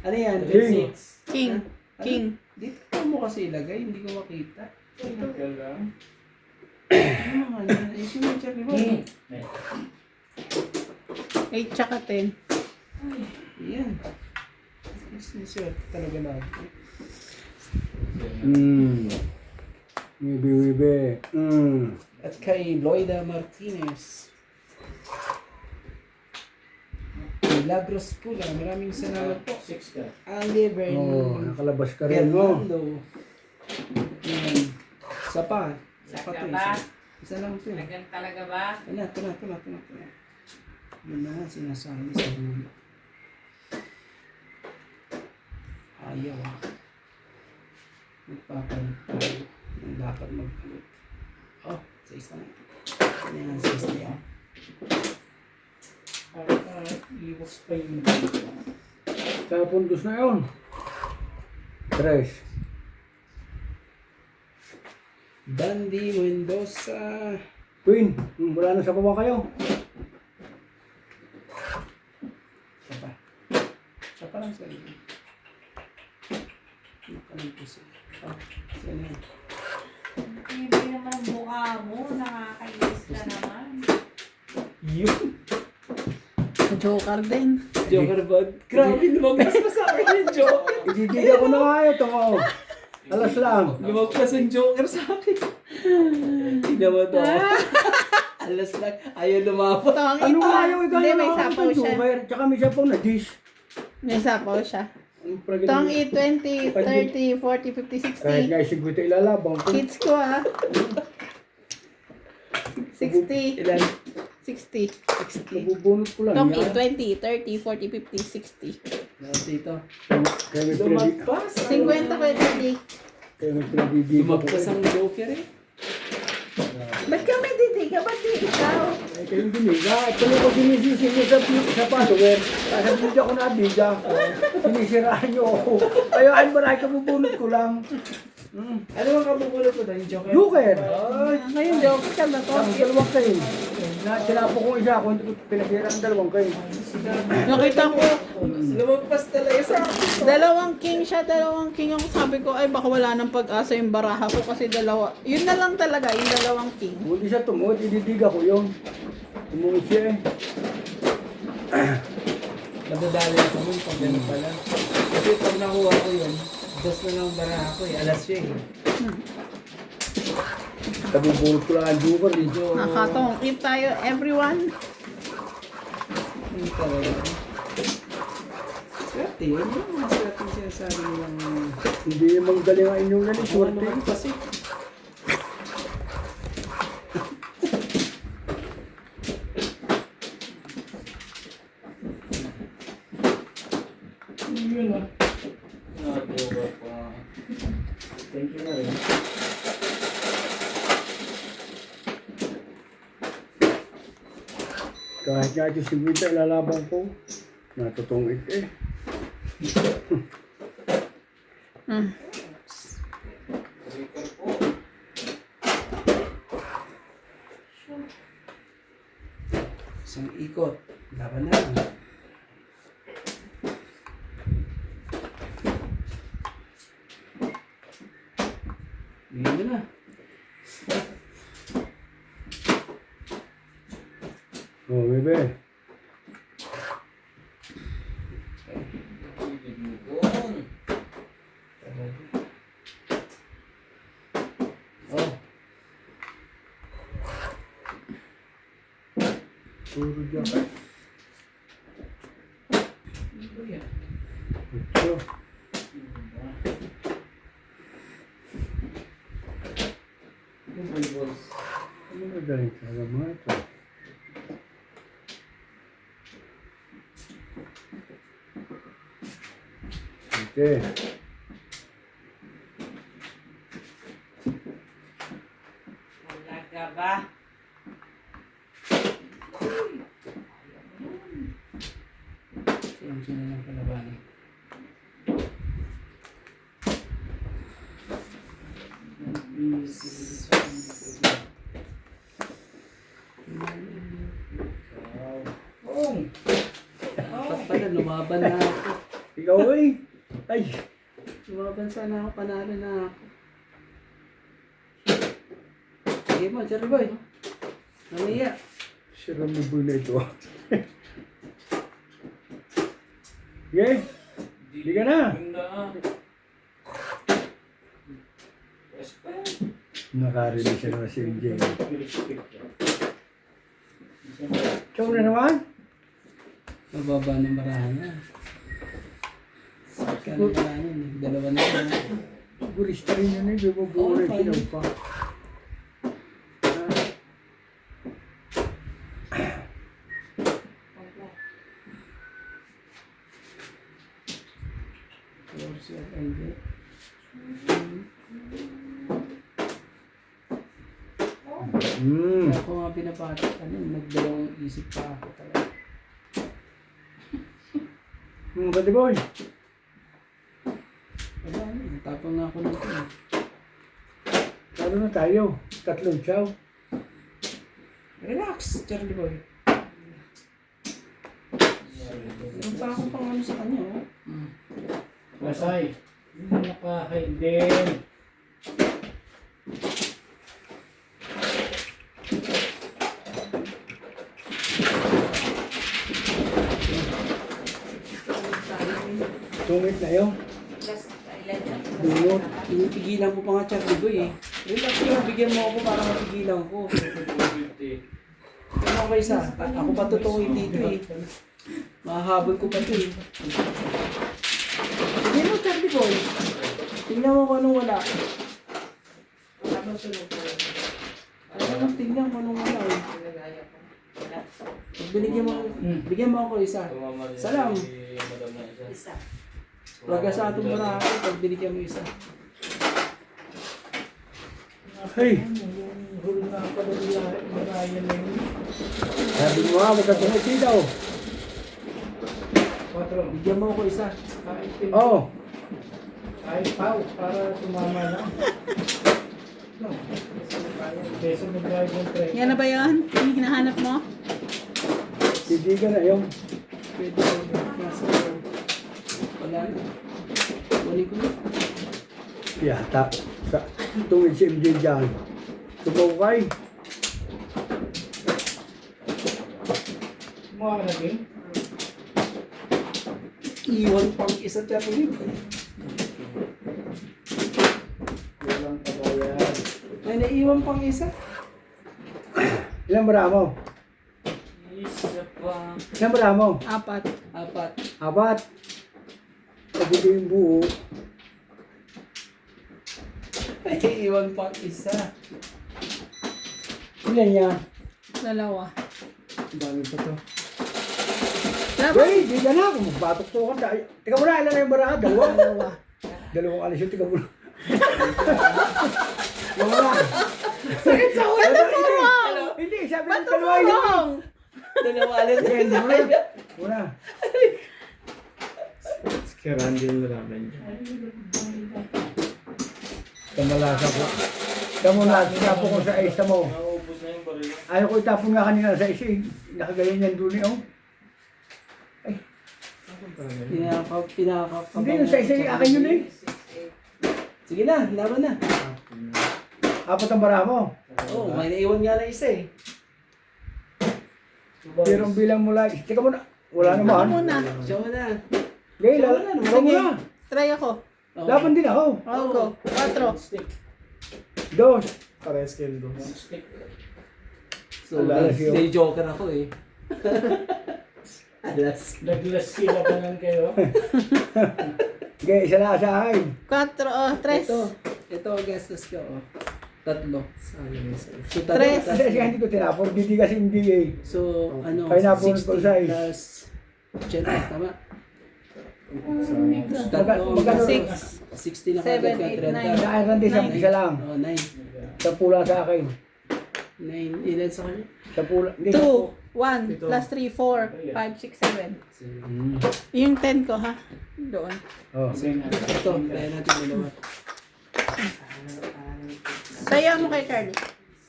Ano yan? King. 26. King. King. Dito ka mo kasi ilagay. Hindi ko makita. Ito lang. Ano nga? Ayusin mo, Charlie Boy. 8 tsaka 10. Yan. Swerte talaga natin. Wibe. At kay Loida Martinez. Milagros Pula, maraming salamat po. 6 ka. Ali Bern. Oh, nakalabas ka rin mo. Fernando. Yan. Isa pa. Isa pa to. Talaga ba? Isa lang to. Talagang talaga ba? Ito na. Yun na nga sinasabi sa mga. Ayaw ah. Magpapalit tayo. Ang dapat magpalit. Oh, sa isa na. Yan, sa isa yan. Iwas pa yung Sa puntos na yun. 3. Dandy Mendoza. Queen, wala na sa baba kayo. Siya pa lang sa iyo. Nakalimpusin. Sino yun? Hindi naman ang mukha mo. Nakakainis ka naman. Yun. Joker din. Joker ba? Grabe, lumagpas pa sa akin yung Joker. Ibibigyan ko na nga ito. Oh. Alas lang. Lumagpas ang Joker sa akin. Tignan mo to. Alas lang. Ayaw lumapot. Tawang Ano ito. nga yung ikaw Hindi, yung may nakakita sapaw ng siya. Joker? Tsaka may sapaw na dish. May sapaw siya. Ang plug- Tawang 20, 30, 40, 50, Kahit 60. nga isig ko ito ilalabang ko. Kids ko ah. 60. Ilan? 60. Mabubunot ko lang Tongki, yan. 20, 30, 40, 50, 60. Dito. Kaya may pinag- Lumagpas. 50 kayo, Daddy. kaya may pinagdidiba ko. Lumagpas ang joker eh. Ba't kami didiga? Ba't di ikaw? Eh, kayong diniga. Tuloy ko sinisisi niyo sa follower. Kasi hindi ako nadiga. Sinisiraan niyo ako. Kaya ay marami kabubunot ko lang. Ano ang kabubulot ko doon? Joker? Joker! Ngayon, joke ka na to. Ang dalawang kayo. Sinapo kong isa ako, hindi ko pinagkira ang dalawang kayo. Nakita ko, Lumagpas talaga sa akin. dalawang king siya, dalawang king ako. Sabi ko, ay baka wala nang pag-asa yung baraha ko kasi dalawa. Yun na lang talaga, yung dalawang king. Hindi siya tumuot, ididiga ko yun. Tumuot siya eh. Nadadali ako nun pag ganun pala. Kasi pag nakuha ko yun, dos na lang baraha ko eh. Alas siya eh. Kabubunot ko lang ang joker. Medyo... Nakatong, keep tayo, everyone. Ano talaga? Swerte. Yun yung mga swerte yung sinasabi nilang... Hindi naman galing ang inyong galing. Ano Swerte. naman kasi. Yun ah. Nagawa pa. Thank you na rin. Kahit nga ito si Vita, ilalaban ko. Natutungit eh. Breaker po. Isang ikot. Laban na. Bigyan mo na. Oh, bebe. Ibigon. Oh. Puro dyan ka. Ano yan? Ito. Ano na galing talaga mga ito? Okay. Talaga ba? Sino na lang kalabanin. Boom! Dapat pala, lumaban na ako. Ikaw eh. Ay. Lumaban sana ako, panalo na ako. Sige mo, Cherry Boy. Namaya. Sira mo po na ito. Okay. Hindi ka na. Ganda. Respect. Nakarinig siya naman si MJ. Respect yan. Ikaw na naman. Mababa ng barahan niya. Saka ng barahan niya. Dalawa na yan. Gurista rin yun eh. Di ba buo rin fine. pa. Force at Angel. Kaya ako nga pinapati nagdalawang isip pa ako talaga. Pati boy. Wala na, tapang nga ako nito eh. Ano na tayo? Tatlong chow. Relax, Charlie Boy. Meron pa ako pang ano sa kanya, oh. Masay. Hindi nakahain din. Tungit na yun. Last, ilan yan? Bungot. Pinipigilan ko pa nga Charlie Boy eh. Relax lang, bigyan mo ako para mapigilan ko. 50. Ano ako isa? Ako pa tutukoy dito eh. Mahahabol ko pa ito eh. Sige mo, Charlie Boy. Tingnan mo kung anong wala. Ano sunod ko? Ano lang tingnan mo anong wala eh. Nagaya ko. Pag binigyan mo, bigyan mo ako isa. Tumama rin Salam. si madam na isa. Pag sa atong marami, pag binigyan mo isa. Hey, Yung huli na pala nila, maraya na yun. sabi mo nga, magkatungit dito. 4. Bigyan mo ako isa. Oo. Ay, pau, para tumama na. No. Peso mag-drive yung tren. Yan na ba yun? Yung hinahanap mo? Hindi ka na yung. Pwede ko kaso wala na. Kunin ko na. Yata. Sa tungit si MJ dyan. Tumukay. Mukha ka na din. Iwan pang isa tiyan ulit. Walang kabayan. May naiwan pang isa. Ilang bara mo? Isa pa. Ilang bara mo? 4. 4. Apat. Pagod yung buo. May iwan pang isa. Ilan niya? 2. Ang dami pa to. Wait, di ka na. Kung magbatok to ka. Teka muna, ilan na yung bara? Dalawa? 2. Dalawang alis yun, teka muna. Wala. Sakit sa ulo na tulong! Hindi, sabi Ba't ng dalawa yun. tumulong? Dalawa ulit. Hindi, muna. Muna. Skiran din na namin. Kamalasa ko. Tama na, tinapon ko sa isa mo. Naubos na yung baril. Ayaw ko itapon nga kanina sa isa eh. Nakagayan yan doon eh, oh. Pinaka. Hindi, yung sa isa akin yun eh. Sige na, laban na. Apat ang bara mo. Oo, may naiwan nga na isa eh. Pero ang bilang mula, teka muna. Wala Ako naman. muna. Siya mo na. Gay, Wala na, ikaw muna. Try ako. Oo. Laban din ako. I'll go. 4. Stick. Dos. Parehas kayo doon. Stick. So, Alas yun. may joker ako eh. Alas. Naglas sila ka lang kayo. Gay, isa na sa akin. 4. 3. Ito ang gastos ko. Oh. 3. Sayang isa. So, Tres. Kasi siya hindi ko tinapon. Hindi kasi hindi eh. So, ano, Kaya napunod ko 60 sa plus 80, tama? Magkano? 6. 60 na 7, kagad 8, ka, 30. 9. Naaran din sa isa lang. Oh, 9. Sa pula sa akin. 9. Ilan sa kanya? Sa pula. Hindi. 2. 1 plus 3, 4, 5, 6, 7. Yung 10 ko ha? Doon. Oh. Ito, kaya natin dalawa. Saya mo kay Carly.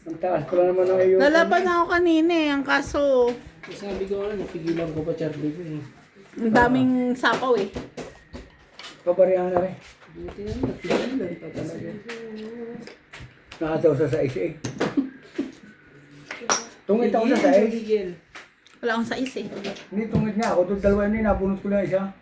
Ang taas ko lang naman ng iyo. Lalaban ako kanina eh. Ang kaso, Sabi ko nga, napigilan ko pa Charlie ko eh. ang daming sapaw eh. Pabarihan na rin. Buti na, napigilan pa talaga. Nakataw sa isa eh. Tungit ako sa Tigil, sais. tigil. Wala akong sais eh. Hindi tungit nga ako. Doon dalawa yun eh. Nabunot ko lang isa.